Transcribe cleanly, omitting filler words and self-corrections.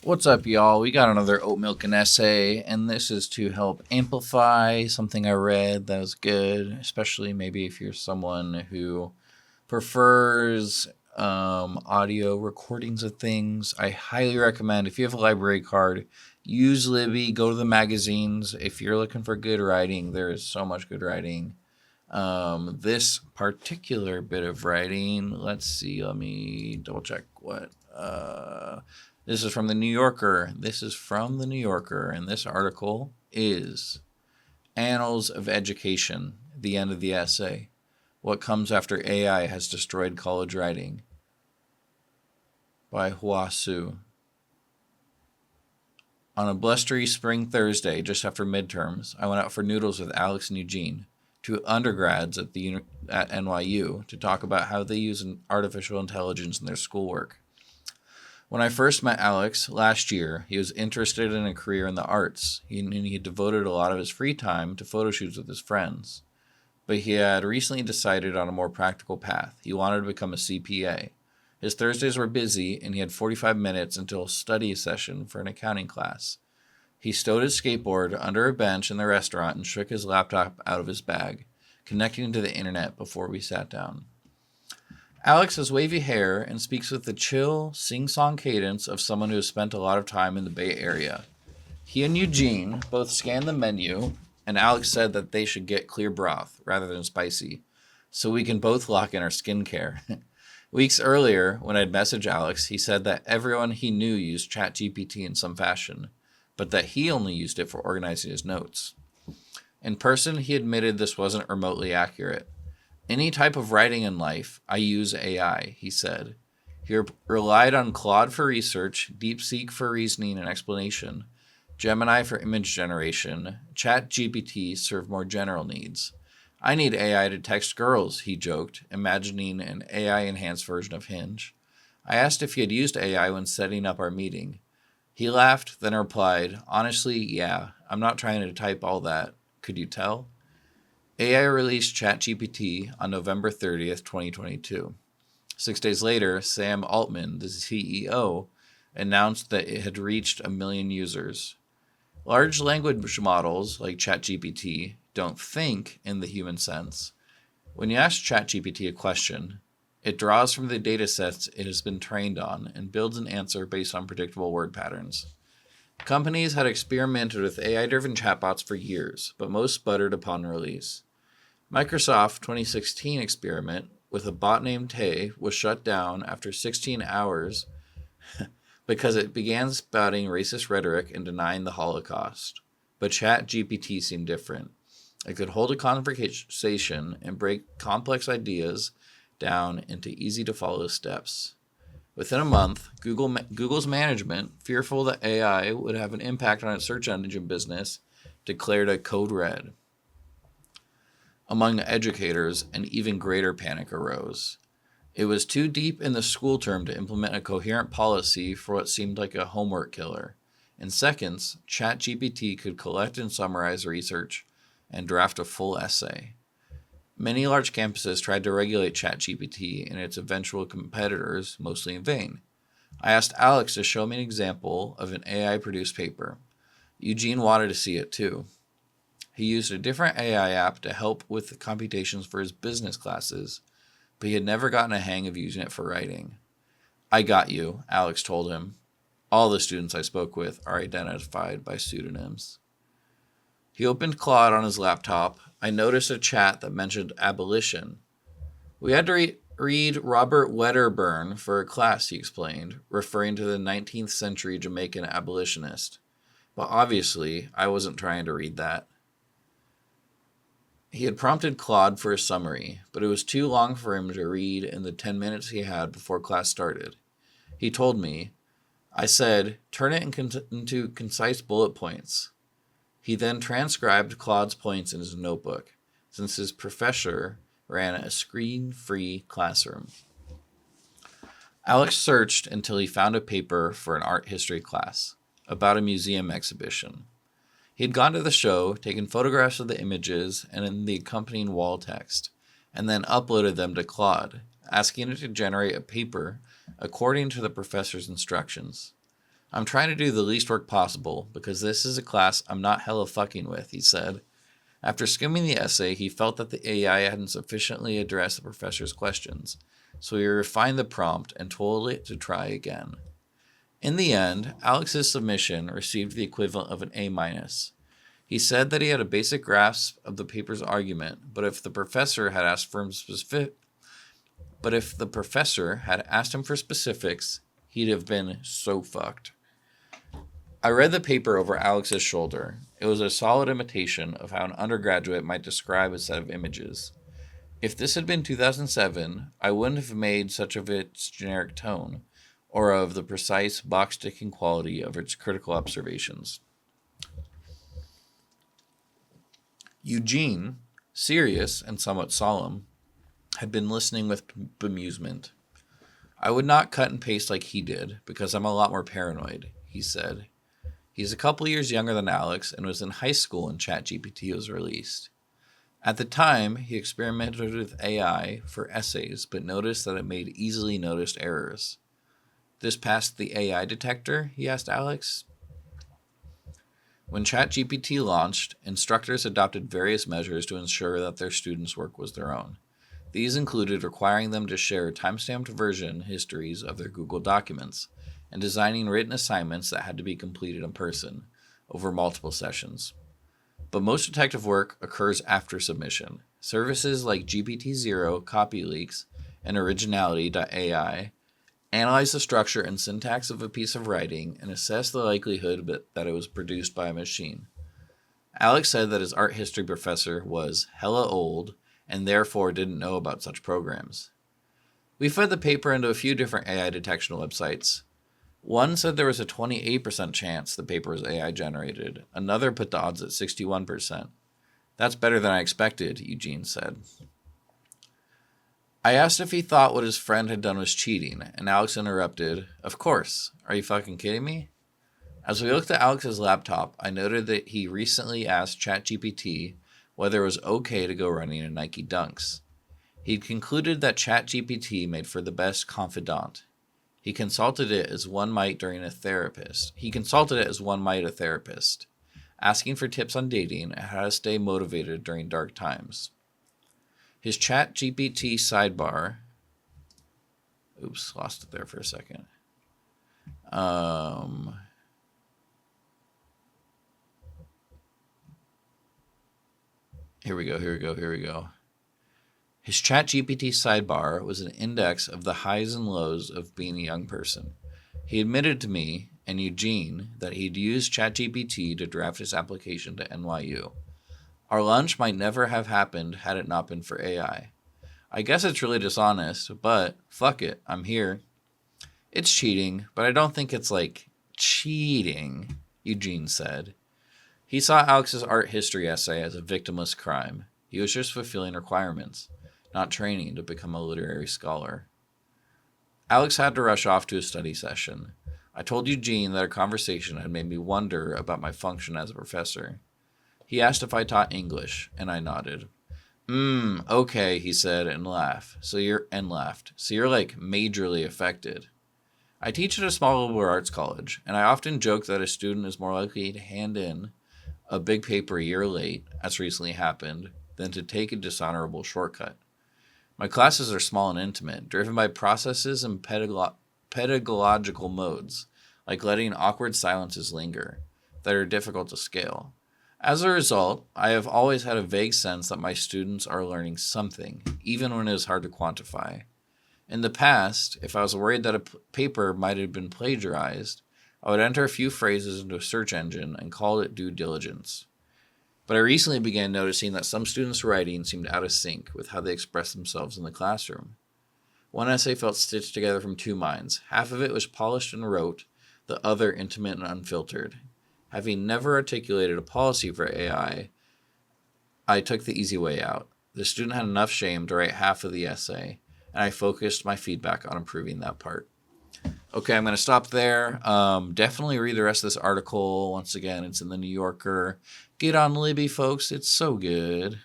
What's up, y'all? We got another oat milk and essay, and this is to help amplify something I read that was good, especially maybe if you're someone who prefers audio recordings of things. I highly recommend, if you have a library card, use Libby, go to the magazines. If you're looking for good writing, there is so much good writing. This particular bit of writing, let's see, let me double check what. This is from the New Yorker. This is from the New Yorker, and this article is Annals of Education, the end of the essay. What Comes After AI Has Destroyed College Writing by Hua Su. On a blustery spring Thursday, just after midterms, I went out for noodles with Alex and Eugene, two undergrads at NYU, to talk about how they use artificial intelligence in their schoolwork. When I first met Alex last year, he was interested in a career in the arts, and he had devoted a lot of his free time to photo shoots with his friends. But he had recently decided on a more practical path. He wanted to become a CPA. His Thursdays were busy, and he had 45 minutes until a study session for an accounting class. He stowed his skateboard under a bench in the restaurant and shook his laptop out of his bag, connecting to the internet before we sat down. Alex has wavy hair and speaks with the chill, sing-song cadence of someone who has spent a lot of time in the Bay Area. He and Eugene both scanned the menu, and Alex said that they should get clear broth rather than spicy, so we can both lock in our skincare. Weeks earlier, when I'd messaged Alex, he said that everyone he knew used ChatGPT in some fashion, but that he only used it for organizing his notes. In person, he admitted this wasn't remotely accurate. Any type of writing in life, I use AI, he said. He relied on Claude for research, DeepSeek for reasoning and explanation, Gemini for image generation, ChatGPT served more general needs. I need AI to text girls, he joked, imagining an AI-enhanced version of Hinge. I asked if he had used AI when setting up our meeting. He laughed, then replied, honestly, yeah, I'm not trying to type all that. Could you tell? AI released ChatGPT on November 30th, 2022. 6 days later, Sam Altman, the CEO, announced that it had reached 1 million users. Large language models, like ChatGPT, don't think in the human sense. When you ask ChatGPT a question, it draws from the datasets it has been trained on and builds an answer based on predictable word patterns. Companies had experimented with AI-driven chatbots for years, but most sputtered upon release. Microsoft's 2016 experiment with a bot named Tay was shut down after 16 hours because it began spouting racist rhetoric and denying the Holocaust. But ChatGPT seemed different. It could hold a conversation and break complex ideas down into easy-to-follow steps. Within a month, Google's management, fearful that AI would have an impact on its search engine business, declared a code red. Among educators, an even greater panic arose. It was too deep in the school term to implement a coherent policy for what seemed like a homework killer. In seconds, ChatGPT could collect and summarize research and draft a full essay. Many large campuses tried to regulate ChatGPT and its eventual competitors, mostly in vain. I asked Alex to show me an example of an AI-produced paper. Eugene wanted to see it too. He used a different AI app to help with the computations for his business classes, but he had never gotten a hang of using it for writing. I got you, Alex told him. All the students I spoke with are identified by pseudonyms. He opened Claude on his laptop. I noticed a chat that mentioned abolition. We had to read Robert Wedderburn for a class, he explained, referring to the 19th century Jamaican abolitionist. But obviously, I wasn't trying to read that. He had prompted Claude for a summary, but it was too long for him to read in the 10 minutes he had before class started. He told me, I said, turn it into concise bullet points. He then transcribed Claude's points in his notebook, since his professor ran a screen-free classroom. Alex searched until he found a paper for an art history class about a museum exhibition. He had gone to the show, taken photographs of the images and the accompanying wall text, and then uploaded them to Claude, asking it to generate a paper according to the professor's instructions. I'm trying to do the least work possible because this is a class I'm not hella fucking with, he said. After skimming the essay, he felt that the AI hadn't sufficiently addressed the professor's questions, so he refined the prompt and told it to try again. In the end, Alex's submission received the equivalent of an A-. He said that he had a basic grasp of the paper's argument, but if the professor had asked him for specifics, he'd have been so fucked. I read the paper over Alex's shoulder. It was a solid imitation of how an undergraduate might describe a set of images. If this had been 2007, I wouldn't have made such of its generic tone, or of the precise box-ticking quality of its critical observations. Eugene, serious and somewhat solemn, had been listening with bemusement. I would not cut and paste like he did, because I'm a lot more paranoid, he said. He's a couple years younger than Alex and was in high school when ChatGPT was released. At the time, he experimented with AI for essays, but noticed that it made easily noticed errors. This passed the AI detector? He asked Alex. When ChatGPT launched, instructors adopted various measures to ensure that their students' work was their own. These included requiring them to share timestamped version histories of their Google documents, and designing written assignments that had to be completed in person, over multiple sessions. But most detective work occurs after submission. Services like GPT-0, CopyLeaks, and Originality.ai analyze the structure and syntax of a piece of writing and assess the likelihood that it was produced by a machine. Alex said that his art history professor was hella old and therefore didn't know about such programs. We fed the paper into a few different AI detection websites. One said there was a 28% chance the paper was AI generated. Another put the odds at 61%. That's better than I expected, Eugene said. I asked if he thought what his friend had done was cheating, and Alex interrupted, "Of course. Are you fucking kidding me?" As we looked at Alex's laptop, I noted that he recently asked ChatGPT whether it was okay to go running in Nike Dunks. He'd concluded that ChatGPT made for the best confidant. He consulted it as one might a therapist, asking for tips on dating and how to stay motivated during dark times. His ChatGPT sidebar, lost it there for a second. Here we go. His ChatGPT sidebar was an index of the highs and lows of being a young person. He admitted to me and Eugene that he'd used ChatGPT to draft his application to NYU. Our lunch might never have happened had it not been for AI. I guess it's really dishonest, but fuck it, I'm here. It's cheating, but I don't think it's like cheating, Eugene said. He saw Alex's art history essay as a victimless crime. He was just fulfilling requirements, not training to become a literary scholar. Alex had to rush off to a study session. I told Eugene that our conversation had made me wonder about my function as a professor. He asked if I taught English, and I nodded. Okay, he said and laughed. So you're like majorly affected. I teach at a small liberal arts college, and I often joke that a student is more likely to hand in a big paper a year late, as recently happened, than to take a dishonorable shortcut. My classes are small and intimate, driven by processes and pedagogical modes, like letting awkward silences linger, that are difficult to scale. As a result, I have always had a vague sense that my students are learning something, even when it is hard to quantify. In the past, if I was worried that a paper might have been plagiarized, I would enter a few phrases into a search engine and call it due diligence. But I recently began noticing that some students' writing seemed out of sync with how they expressed themselves in the classroom. One essay felt stitched together from two minds. Half of it was polished and rote, the other intimate and unfiltered. Having never articulated a policy for AI, I took the easy way out. The student had enough shame to write half of the essay, and I focused my feedback on improving that part. Okay, I'm going to stop there. Definitely read the rest of this article. Once again, it's in the New Yorker. Get on Libby, folks. It's so good.